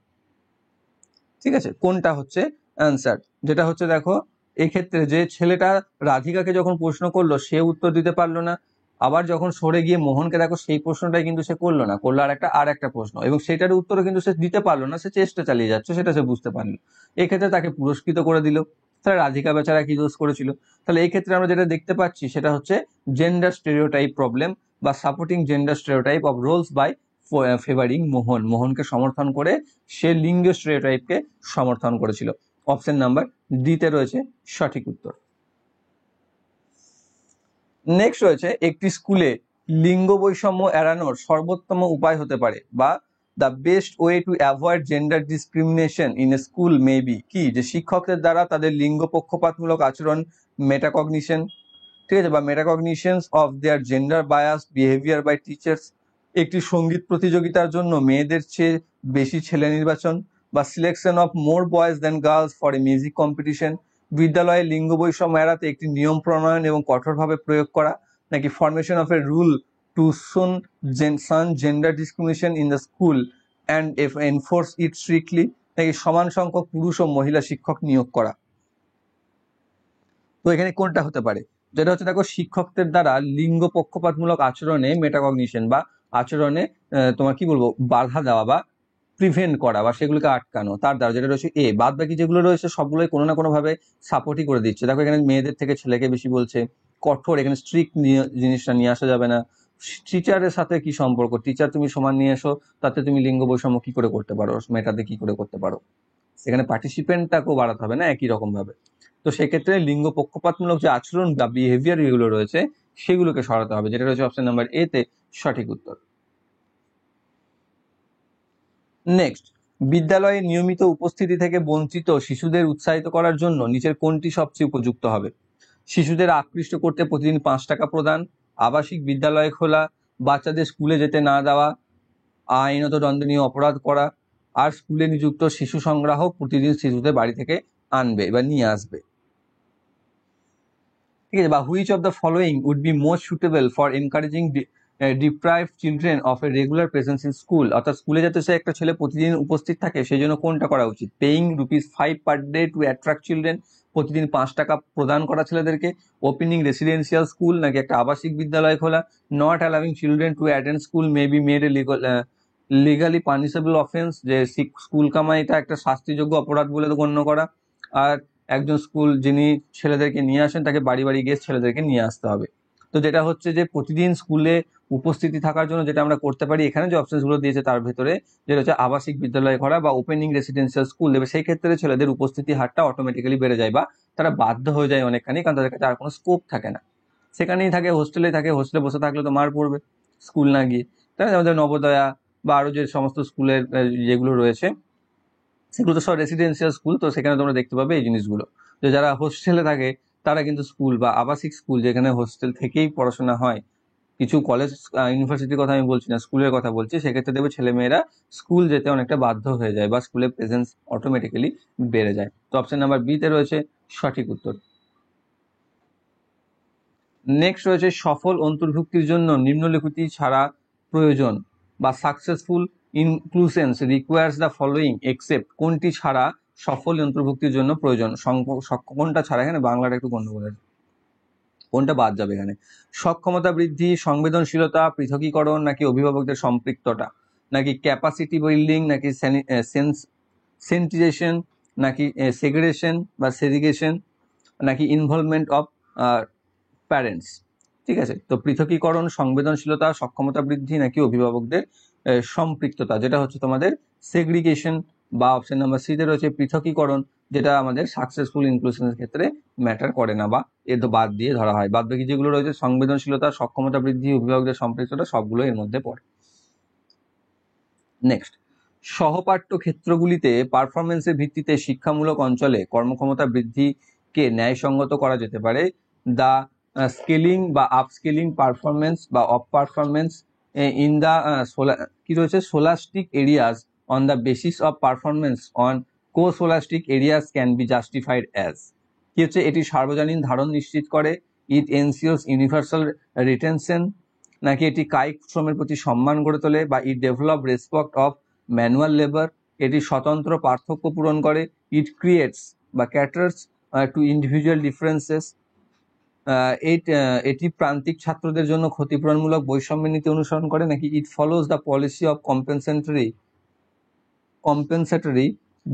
ঠিক আছে, কোনটা হচ্ছে অ্যান্সার? যেটা হচ্ছে দেখো এক্ষেত্রে যে ছেলেটা রাধিকাকে যখন প্রশ্ন করলো সে উত্তর দিতে পারলো না, আবার যখন সরে গিয়ে মোহনকে দেখো সেই প্রশ্নটাই কিন্তু সে করলো না, করলো আর একটা প্রশ্ন, এবং সেটার উত্তরও কিন্তু সে দিতে পারলো না, সে চেষ্টা চালিয়ে যাচ্ছে, সেটা সে বুঝতে পারলো। এক্ষেত্রে তাকে পুরস্কৃত করে দিল। তাহলে রাধিকা বেচারা কি দোষ করেছিল? তাহলে এই ক্ষেত্রে আমরা যেটা দেখতে পাচ্ছি সেটা হচ্ছে জেন্ডার স্টেরিওটাইপ প্রবলেম বা supporting gender stereotype of roles by favouring Mohan. মোহনকে সমর্থন করে সে লিঙ্গ স্টেরিওটাইপকে সমর্থন করেছিল। অপশন নাম্বার ডিতে রয়েছে সঠিক উত্তর। নেক্সট রয়েছে একটি স্কুলে লিঙ্গ বৈষম্য এড়ানোর সর্বোত্তম উপায় হতে পারে বা the best way to avoid gender discrimination in a school may be কি, যে শিক্ষকদের দ্বারা তাদের লিঙ্গ পক্ষপাতমূলক আচরণ মেটাকগনিশন, ঠিক আছে, বা metacognitions of their gender bias behaviour by teachers, একটি সঙ্গীত প্রতিযোগিতার জন্য মেয়েদের চেয়ে বেশি ছেলে নির্বাচন, বা selection of more boys than girls for a music competition, বিদ্যালয়ে লিঙ্গ বৈষম্য এড়াতে একটি নিয়ম প্রণয়ন এবং কঠোরভাবে প্রয়োগ করা, নাকি formation of a rule to shun gender discrimination in the school and enforce it strictly, নাকি সমান সংখ্যক পুরুষ ও মহিলা শিক্ষক নিয়োগ করা। তো এখানে কোনটা হতে পারে? যেটা হচ্ছে দেখো শিক্ষকদের দ্বারা লিঙ্গ পক্ষপাতমূলক আচরণে মেটাকগনিশন বা আচরণে তোমার কি বলবো বাধা দেওয়া বা প্রিভেন্ট করা বা সেগুলোকে আটকানো, তার দ্বারা যেটা রয়েছে এ। বাদ বাকি যেগুলো রয়েছে সবগুলোই কোনো না কোনো ভাবে সাপোর্টই করে দিচ্ছে। দেখো এখানে মেয়েদের থেকে ছেলেকে বেশি বলছে, কঠোর, এখানে স্ট্রিক্ট জিনিসটা নিয়ে আসা যাবে না। টিচারের সাথে কি সম্পর্ক, টিচার তুমি সমান নিয়ে এসো, তাতে তুমি লিঙ্গ বৈষম্য কি করে করতে পারো, মেটাতে কি করে করতে পারো? সেখানে পার্টিসিপেন্টটাকেও বাড়াতে হবে না একই রকম ভাবে। তো সেক্ষেত্রে লিঙ্গ পক্ষপাতমূলক যে আচরণ বা বিহেভিয়ার এগুলো রয়েছে সেগুলোকে সরাতে হবে, যেটা রয়েছে অপশন নাম্বার এ তে সঠিক উত্তর। নেক্সট, বিদ্যালয়ে নিয়মিত উপস্থিতি থেকে বঞ্চিত শিশুদের উৎসাহিত করার জন্য নিচের কোনটি সবচেয়ে উপযুক্ত হবে? শিশুদের আকৃষ্ট করতে প্রতিদিন 5 টাকা প্রদান, আবাসিক বিদ্যালয় খোলা, বাচ্চাদের স্কুলে যেতে না দেওয়া, আইনত দণ্ডনীয় অপরাধ করা, আর স্কুলে নিযুক্ত শিশু সংগ্রাহক প্রতিদিন শিশুদের বাড়ি থেকে আনবে বা নিয়ে আসবে। ঠিক আছে, বা which of the following would be most suitable for encouraging deprived children of a regular presence in school, অর্থাৎ স্কুলে যাতে সে একটা ছেলে প্রতিদিন উপস্থিত থাকে সেই জন্য কোনটা করা উচিত? Paying ₹5 per day two attract children, প্রতিদিন 5 টাকা প্রদান করা ছেলেদেরকে, ওপেনিং রেসিডেন্সিয়াল স্কুল, নাকি একটা আবাসিক বিদ্যালয় খোলা, not allowing children to attend school may be made a legally punishable offence, যে স্কুল কামাইটা একটা শাস্তিযোগ্য অপরাধ বলে গণ্য করা, আর একজন স্কুল যিনি ছেলেদেরকে নিয়ে আসেন তাকে বাড়ি বাড়ি গিয়ে ছেলেদেরকে নিয়ে আসতে হবে। তো যেটা হচ্ছে যে প্রতিদিন স্কুলে উপস্থিতি থাকার জন্য যেটা আমরা করতে পারি, এখানে যে অপশনগুলো দিয়েছে তার ভেতরে যেটা হচ্ছে আবাসিক বিদ্যালয় করা বা ওপেনিং রেসিডেন্সিয়াল স্কুল দেবে, সেই ক্ষেত্রে ছেলেদের উপস্থিতি হারটা অটোমেটিক্যালি বেড়ে যায় বা তারা বাধ্য হয়ে যায় অনেকখানি, কারণ তাদের কাছে আর কোনো স্কোপ থাকে না, সেখানেই থাকে, হোস্টেলেই থাকে, হোস্টেলে বসে থাকলে তো মার পড়বে স্কুল না গিয়ে। তাই না? আমাদের নবোদয়া বা আরো যে সমস্ত স্কুলের যেগুলো রয়েছে সেগুলো তো সব রেসিডেন্সিয়াল স্কুল, তো সেখানে তোমরা দেখতে পাবে এই জিনিসগুলো, যে যারা হোস্টেলে থাকে তারা কিন্তু স্কুল বা আবাসিক স্কুল যেখানে হোস্টেল থেকেই পড়াশোনা হয়, কিছু কলেজ ইউনিভার্সিটির কথা আমি বলছি না, স্কুলের কথা বলছি, সেক্ষেত্রে দেখবে ছেলেমেয়েরা স্কুল যেতে অনেকটা বাধ্য হয়ে যায় বা স্কুলের প্রেজেন্স অটোমেটিক্যালি বেড়ে যায়। তো অপশন নাম্বার বি তে রয়েছে সঠিক উত্তর। নেক্সট রয়েছে সফল অন্তর্ভুক্তির জন্য নিম্নলিখিত ছাড়া প্রয়োজন বা successful inclusions requires the following except, কোনটি ছাড়া সফল অন্তর্ভুক্তির জন্য প্রয়োজন? কোনটা ছাড়া, এখানে বাংলাটা একটু গন্ডগোল আছে, কোনটা বাদ যাবে এখানে? সক্ষমতা বৃদ্ধি, সংবেদনশীলতা, পৃথকীকরণ, নাকি অভিভাবকদের সম্পৃক্ততা, নাকি ক্যাপাসিটি বিল্ডিং, নাকি সেন্সিটাইজেশন, নাকি সেগ্রেগেশন বা সেগ্রিগেশন, নাকি ইনভলভমেন্ট অফ প্যারেন্টস। ঠিক আছে, তো পৃথকীকরণ, সংবেদনশীলতা, সক্ষমতা বৃদ্ধি, নাকি অভিভাবকদের সম্পৃক্ততা, যেটা হচ্ছে তোমাদের সেগ্রিগেশন, বা অপশন নাম্বার সিতে রয়েছে পৃথকীকরণ, যেটা আমাদের সাকসেসফুল ইনক্লুশনের ক্ষেত্রে ম্যাটার করে না বা এর তো বাদ দিয়ে ধরা হয়। বাদ বাকি যেগুলো রয়েছে সংবেদনশীলতা, সক্ষমতা বৃদ্ধি, অভিভাবকদের সম্পৃক্ততা, সবগুলো এর মধ্যে পড়ে। নেক্সট, সহপাঠ্য ক্ষেত্রগুলিতে পারফরমেন্সের ভিত্তিতে শিক্ষামূলক অঞ্চলে কর্মক্ষমতা বৃদ্ধিকে ন্যায়সঙ্গত করা যেতে পারে। দ্য স্কেলিং বা আপস্কেলিং পারফরমেন্স বা অফ পারফরমেন্স ইন দ্য কি রয়েছে scholastic areas on the basis of performance on co-scholastic areas can be justified as. কি হচ্ছে, এটি সার্বজনীন ধারণ নিশ্চিত করে, ইট এনসিওরস ইউনিভার্সাল রিটেনশন, নাকি এটি কায়িক শ্রমের প্রতি সম্মান গড়ে তোলে, বা it develop respect of manual labour, এটি স্বতন্ত্র পার্থক্য পূরণ করে, ইট ক্রিয়েটস বা ক্যাটার্স টু ইন্ডিভিজুয়াল ডিফারেন্সেস, এটি প্রান্তিক ছাত্রদের জন্য ক্ষতিপূরণমূলক বৈষম্য নীতি অনুসরণ করে, নাকি it follows the policy of compensatory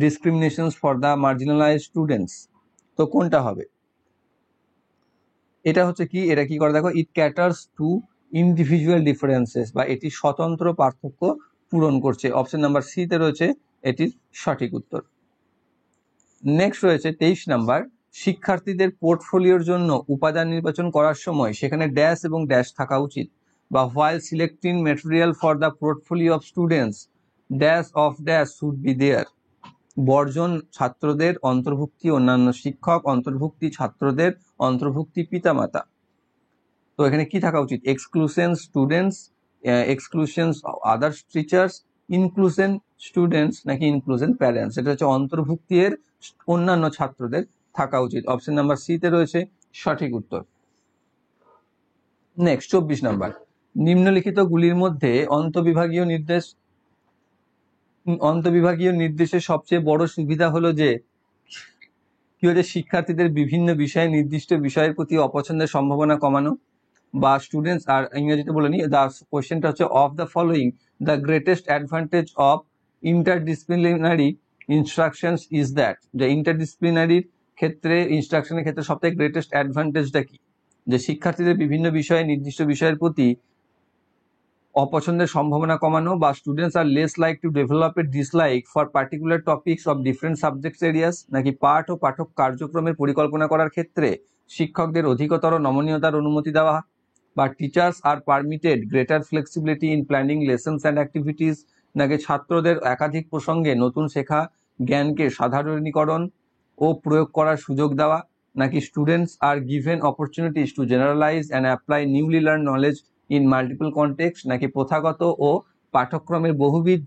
discriminations for the marginalised students. তো কোনটা হবে? এটা হচ্ছে কি, এটা কি করে দেখো, ইট ক্যাটার্স টু ইন্ডিভিজুয়াল ডিফারেন্সেস, বা এটি স্বতন্ত্র পার্থক্য পূরণ করছে। অপশন নাম্বার সিতে রয়েছে এটির সঠিক উত্তর। নেক্সট রয়েছে 23 নাম্বার, শিক্ষার্থীদের পোর্টফোলিওর জন্য উপাদান নির্বাচন করার সময় সেখানে ড্যাশ এবং ড্যাশ থাকা উচিত, বা while selecting material for the portfolio of students dash of dash should be there. বর্জন ছাত্রদের অন্তর্ভুক্তি, অন্যান্য শিক্ষক অন্তর্ভুক্তি, ছাত্রদের অন্তর্ভুক্তি, পিতামাতা। তো এখানে কি থাকা উচিত? Exclusion students, exclusion others teachers, inclusion students, নাকি ইনক্লুশন প্যারেন্টস। এটা হচ্ছে অন্তর্ভুক্তি এর অন্যান্য ছাত্রদের থাকা উচিত। অপশন নাম্বার সিতে রয়েছে সঠিক উত্তর। নেক্সট 24 নাম্বার, নিম্নলিখিত গুলির মধ্যে অন্তবিভাগীয় নির্দেশের সবচেয়ে বড় সুবিধা হলো যে কি হচ্ছে, শিক্ষার্থীদের বিভিন্ন বিষয়ে নির্দিষ্ট বিষয়ের প্রতি অপছন্দের সম্ভাবনা কমানো, বা স্টুডেন্টস আর ইংরেজিতে বলে নি, দ্য কোয়েশ্চেনটা হচ্ছে of the following the greatest advantage of interdisciplinary instructions is that. যে ইন্টারডিসিপ্লিনারির ক্ষেত্রে ইনস্ট্রাকশনের ক্ষেত্রে সবথেকে গ্রেটেস্ট অ্যাডভান্টেজটা কি? যে শিক্ষার্থীদের বিভিন্ন বিষয়ে নির্দিষ্ট বিষয়ের প্রতি অপছন্দের সম্ভাবনা কমানো, বা students are less like to develop a dislike for particular topics of different subjects areas, নাকি পাঠ ও পাঠক কার্যক্রমের পরিকল্পনা করার ক্ষেত্রে শিক্ষকদের অধিকতর নমনীয়তার অনুমতি দেওয়া, বা teachers are permitted greater flexibility in planning lessons and activities, নাকি ছাত্রদের একাধিক প্রসঙ্গে নতুন শেখা জ্ঞানকে সাধারণীকরণ ও প্রয়োগ করার সুযোগ দেওয়া, নাকি students are given opportunities to generalise and apply newly learn knowledge in multiple context, নাকি প্রথাগত ও পাঠ্যক্রমের বহুবিধ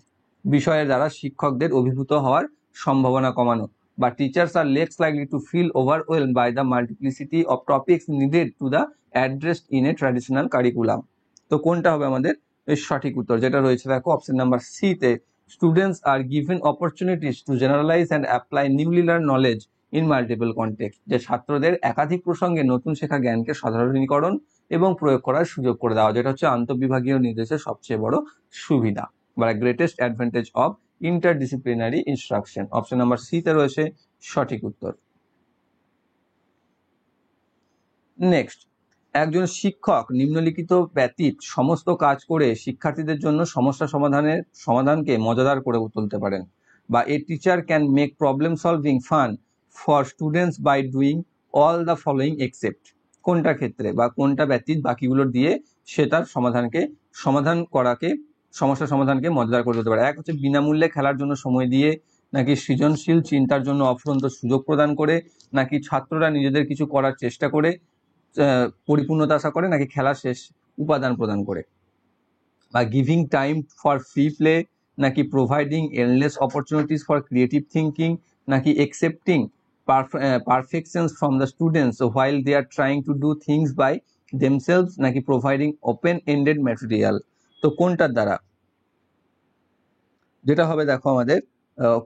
বিষয়ের দ্বারা শিক্ষকদের অভিভূত হওয়ার সম্ভাবনা কমানো, বা teachers are less likely to feel overwhelmed by the multiplicity of topics needed to the addressed in a traditional curriculum. তো কোনটা হবে আমাদের সঠিক উত্তর? যেটা রয়েছে দেখো অপশন নাম্বার সিতে, students are given opportunities to generalise and apply newly learn knowledge in multiple context, যে ছাত্রদের একাধিক প্রসঙ্গে নতুন শেখা জ্ঞানকে সাধারণীকরণ এবং প্রয়োগ করার সুযোগ করে দেওয়া, যেটা হচ্ছে আন্তঃবিভাগীয় নির্দেশের সবচেয়ে বড় সুবিধা বা greatest advantage of interdisciplinary instruction. Option number সিতে রয়েছে সঠিক উত্তর। নেক্সট, একজন শিক্ষক নিম্নলিখিত ব্যতীত সমস্ত কাজ করে শিক্ষার্থীদের জন্য সমস্যা সমাধানকে মজাদার করে তুলতে পারেন, বা a teacher can make problem solving fun for students by doing all the following except. কোনটা ক্ষেত্রে বা কোনটা ব্যতীত বাকিগুলোর দিয়ে সে তার সমস্যা সমাধানকে মজাদার করে তুলতে পারে? এক হচ্ছে বিনামূল্যে খেলার জন্য সময় দিয়ে, নাকি সৃজনশীল চিন্তার জন্য অফুরন্ত সুযোগ প্রদান করে, নাকি ছাত্ররা নিজেদের কিছু করার চেষ্টা করে পরিপূর্ণতা আশা করে, নাকি খেলা শেষ উপাদান প্রদান করে, বা giving time for free play, নাকি providing endless opportunities for creative thinking, নাকি accepting perfections from the students while they are trying to do things by themselves, নাকি প্রোভাইডিং ওপেন এন্ডেড ম্যাটেরিয়াল। তো কোনটার দ্বারা? যেটা হবে দেখো আমাদের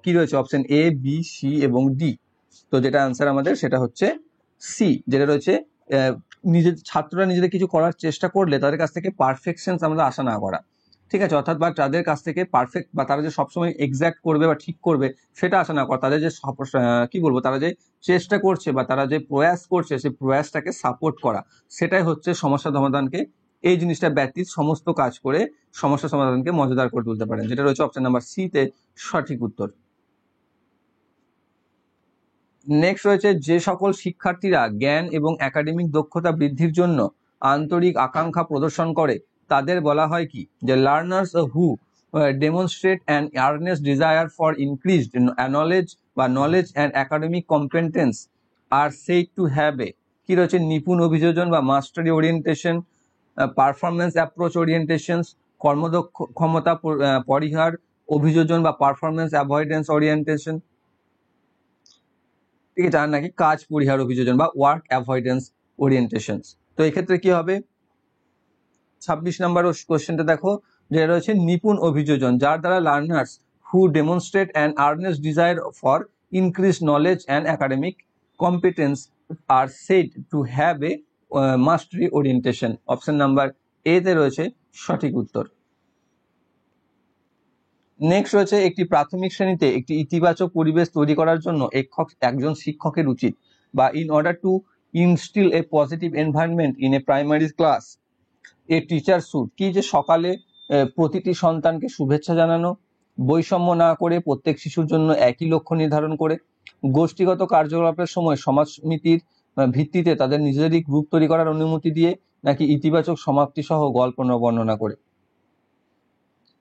কি রয়েছে অপশন এ, বি, সি এবং ডি। তো যেটা আনসার আমাদের সেটা হচ্ছে সি, যেটা রয়েছে ছাত্ররা নিজেদের কিছু করার চেষ্টা করলে তাদের কাছ থেকে পারফেকশন আমরা আশা না করা। ঠিক আছে, অর্থাৎ বা তাদের কাছ থেকে পারফেক্ট বা তারা যে সবসময় এক্সাক্ট করবে বা ঠিক করবে সেটা আশা না করা, তাদের যে কি বলবো, তারা যে চেষ্টা করছে বা তারা যে প্রয়াস করছে সেই প্রয়াসটাকে সাপোর্ট করা, সেটাই হচ্ছে সমস্যা সমাধানকে, এই জিনিসটা ব্যতীত সমস্ত কাজ করে সমস্যা সমাধানকে মজাদার করে তুলতে পারেন, যেটা রয়েছে অপশন নাম্বার সি তে সঠিক উত্তর। নেক্সট রয়েছে, যে সকল শিক্ষার্থীরা জ্ঞান এবং একাডেমিক দক্ষতা বৃদ্ধির জন্য আন্তরিক আকাঙ্ক্ষা প্রদর্শন করে তাদের বলা হয় কি, যে learners who demonstrate an earnest desire for increased knowledge বা knowledge and academic competence are said to have a, কি রয়েছে, নিপুণ অভিযোজন বা mastery orientation, performance approach orientations, কর্মদক্ষ ক্ষমতা পরিহার অভিযোজন বা পারফরমেন্স অ্যাভয়েডেন্স ওরিয়েন্টেশন, ঠিক আছে, আর নাকি কাজ পরিহার অভিযোজন বা ওয়ার্ক অ্যাভয়েডেন্স ওরিয়েন্টেশনস। তো এক্ষেত্রে কি হবে, 26 নম্বর কোশ্চেনটা দেখো, যেটা রয়েছে নিপুণ অভিযোজন, যার দ্বারা learners who demonstrate an earnest desire for increase knowledge and academic competence are said to have a mastery orientation. Option number A তে রয়েছে সঠিক উত্তর। নেক্সট রয়েছে, একটি প্রাথমিক শ্রেণীতে একটি ইতিবাচক পরিবেশ তৈরি করার জন্য একজন শিক্ষকের উচিত, বা in order to instil A positive environment in a primary class A teacher should, কি, যে সকালে প্রতিটি সন্তানকে শুভেচ্ছা জানানো, বৈষম্য না করে প্রত্যেক শিশুর জন্য একই লক্ষ্য নির্ধারণ করে, গোষ্ঠীগত কার্যকলাপের সময় সমাজ সমিতির ভিত্তিতে তাদের নিজেদেরই গ্রুপ তৈরি করার অনুমতি দিয়ে, নাকি ইতিবাচক সমাপ্তি সহ গল্প বর্ণনা করে।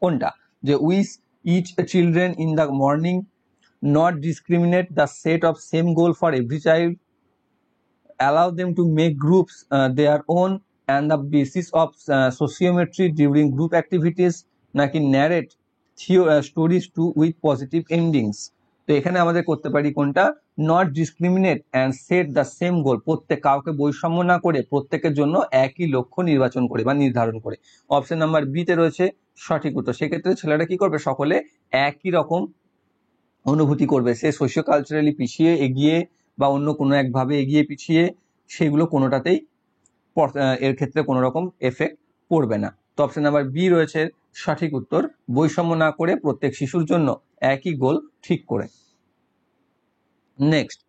কোনটা, যে wish each children in the morning, not discriminate the set of same goal for every child, allow them to make groups their own and the basis of sociometry during group activities, নাকি narrate stories to with positive endings। তো এখানে আমাদের করতে পারি কোনটা, not discriminate and set the same goal, প্রত্যেক কাউকে বৈষম্য না করে প্রত্যেকের জন্য একই লক্ষ্য নির্বাচন করে বা নির্ধারণ করে। অপশন নাম্বার বি তে রয়েছে সঠিক উত্তর। সেক্ষেত্রে ছেলেরা কি করবে, সকলে একই রকম অনুভূতি করবে, সে সোশিও কালচারালি পিছিয়ে এগিয়ে বা অন্য কোনো একভাবে এগিয়ে পিছিয়ে, সেগুলো কোনোটাতেই এর ক্ষেত্রে কোনো রকম এফেক্ট পড়বে না। তো অপশন নাম্বার বি রয়েছে সঠিক উত্তর, বৈষম্য না করে প্রত্যেক শিশুর জন্য একই গোল ঠিক করে। নেক্সট,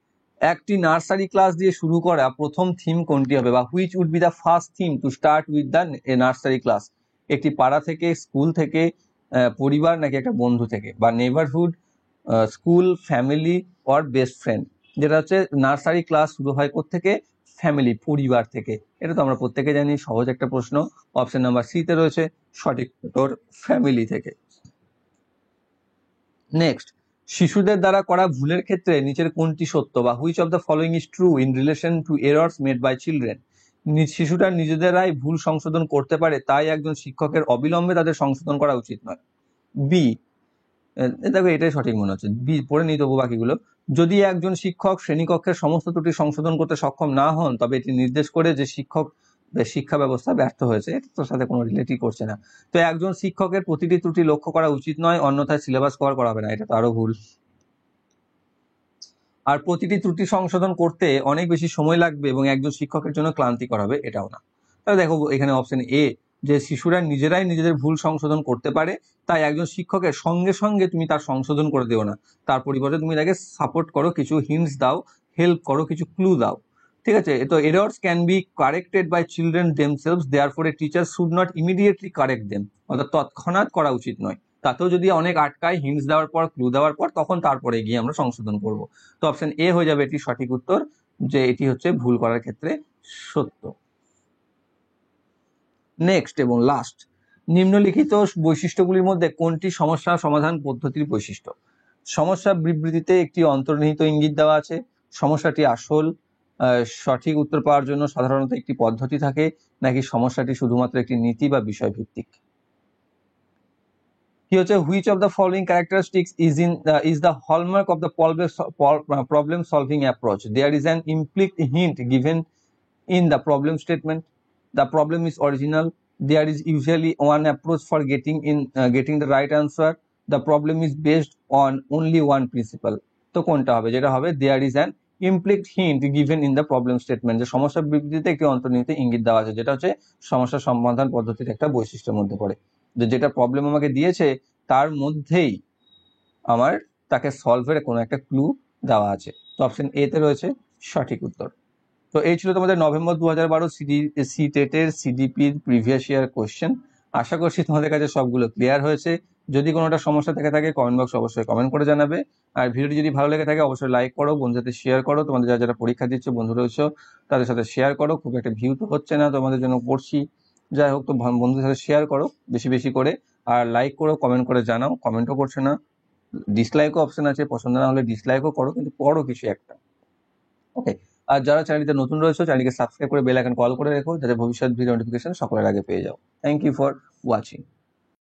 একটি নার্সারি ক্লাস দিয়ে শুরু করা প্রথম থিম কোনটি হবে, বা which would be the first theme to start with the nursery class, একটি পাড়া থেকে, স্কুল থেকে, পরিবার, নাকি একটা বন্ধু থেকে, বা neighbourhood, school, family or best friend. যেটা হচ্ছে নার্সারি ক্লাস শুরু হয় কোত্থেকে, ফ্যামিলি, পরিবার থেকে। এটা তো আমরা প্রত্যেকে জানি, সহজ একটা প্রশ্ন। অপশন নাম্বার সি তে রয়েছে সঠিক উত্তর, ফ্যামিলি থেকে। নেক্সট, শিশুদের দ্বারা করা ভুলের ক্ষেত্রে নিচের কোনটি সত্য, বা which of the following is true in relation to errors made by children. শিশুরা নিজেদেরাই ভুল সংশোধন করতে পারে, তাই একজন শিক্ষকের অবিলম্বে তাদের সংশোধন করা উচিত নয়। বি, দেখো এটাই সঠিক মনে হচ্ছে, বি পড়ে নিই তবু বাকিগুলো। যদি একজন শিক্ষক শ্রেণীকক্ষের সমস্ত ত্রুটি সংশোধন করতে সক্ষম না হন, তবে এটি নির্দেশ করে যে শিক্ষা ব্যবস্থা ব্যর্থ হয়েছে। এটা তোর সাথে কোনো রিলেটই করছে না। তো একজন শিক্ষকের প্রতিটি ত্রুটি লক্ষ্য করা উচিত নয়, অন্যথায় সিলেবাস কভার করা হবে না, এটা তো আরো ভুল। আর প্রতিটি ত্রুটি সংশোধন করতে অনেক বেশি সময় লাগবে এবং একজন শিক্ষকের জন্য ক্লান্তিকর হবে, এটাও না। তাহলে দেখো এখানে অপশন এ, যে শিশুরা নিজেরাই নিজেদের ভুল সংশোধন করতে পারে, তাই একজন শিক্ষকের সঙ্গে সঙ্গে তুমি তার সংশোধন করে দিও না, তার পরিবর্তে তুমি তাকে সাপোর্ট করো, কিছু হিন্টস দাও, হেল্প করো, কিছু ক্লু দাও, ঠিক আছে। তো errors can be corrected by children themselves, therefore a teacher should not immediately correct them, অর্থাৎ তৎক্ষণাৎ করা উচিত নয়। তাতেও যদি অনেক আটকায়, হিন্টস দেওয়ার পর, ক্লু দেওয়ার পর, তখন তারপরে গিয়ে আমরা সংশোধন করব। তো অপশন এ হয়ে যাবে এটি সঠিক উত্তর, যে এটি হচ্ছে ভুল করার ক্ষেত্রে সত্য। নেক্সট এবং লাস্ট, নিম্নলিখিত বৈশিষ্ট্যগুলির মধ্যে কোনটি সমস্যা সমাধান পদ্ধতির বৈশিষ্ট্য। সমস্যা বিবৃতিতে একটি অন্তর্নিহিত ইঙ্গিত দেওয়া আছে, সমস্যাটি আসল, সঠিক উত্তর পাওয়ার জন্য সাধারণত একটি পদ্ধতি থাকে, নাকি সমস্যাটি শুধুমাত্র একটি নীতি বা বিষয় ভিত্তিক। কি হচ্ছে, which of the following characteristics is the hallmark of the problem solving approach. There is an implicit hint given in the problem statement. The problem is original. There is usually one approach for getting the right answer. The problem is based on only one principle. তো কোনটা হবে, যেটা হবে there is an implicit hint given in the problem statement, যে সমস্যা বিবৃতিতে একটি অন্তর্নিহিত ইঙ্গিত দেওয়া আছে, যেটা হচ্ছে সমস্যা সমাধান পদ্ধতির একটা বৈশিষ্ট্যের মধ্যে পড়ে। যেটা প্রবলেম আমাকে দিয়েছে তার মধ্যেই আমার তাকে সলভের কোনো একটা ক্লু দেওয়া আছে। তো অপশন এ তে রয়েছে সঠিক উত্তর। তো এই ছিল তোমাদের নভেম্বর 2012 সিটেটের সিডিপির প্রিভিয়াস ইয়ার কোশ্চেন। আশা করছি তোমাদের কাছে সবগুলো ক্লিয়ার হয়েছে। যদি কোনোটা সমস্যা থেকে থাকে কমেন্ট বক্সে অবশ্যই কমেন্ট করে জানাবে। আর ভিডিওটি যদি ভালো লেগে থাকে অবশ্যই লাইক করো, বন্ধুদের সাথে শেয়ার করো, তোমাদের যারা যারা পরীক্ষা দিচ্ছ বন্ধু রয়েছে তাদের সাথে শেয়ার করো। খুব একটা ভিউ তো হচ্ছে না তোমাদের জন্য করছি, যাই হোক, তো বন্ধুদের সাথে শেয়ার করো বেশি বেশি করে, আর লাইক করো, কমেন্ট করে জানাও। কমেন্টও করছে না, ডিসলাইকও অপশন আছে, পছন্দ না হলে ডিসলাইকও করো, কিন্তু করো কিছু একটা। ওকে, আর যারা চ্যানেলটিতে নতুন রয়েছে চ্যানেলকে সাবস্ক্রাইব করে বেল আইকন কল করে রেখো, যাতে ভবিষ্যৎ ভিডিও নোটিফিকেশন সকলের আগে পেয়ে যাও। Thank you for watching.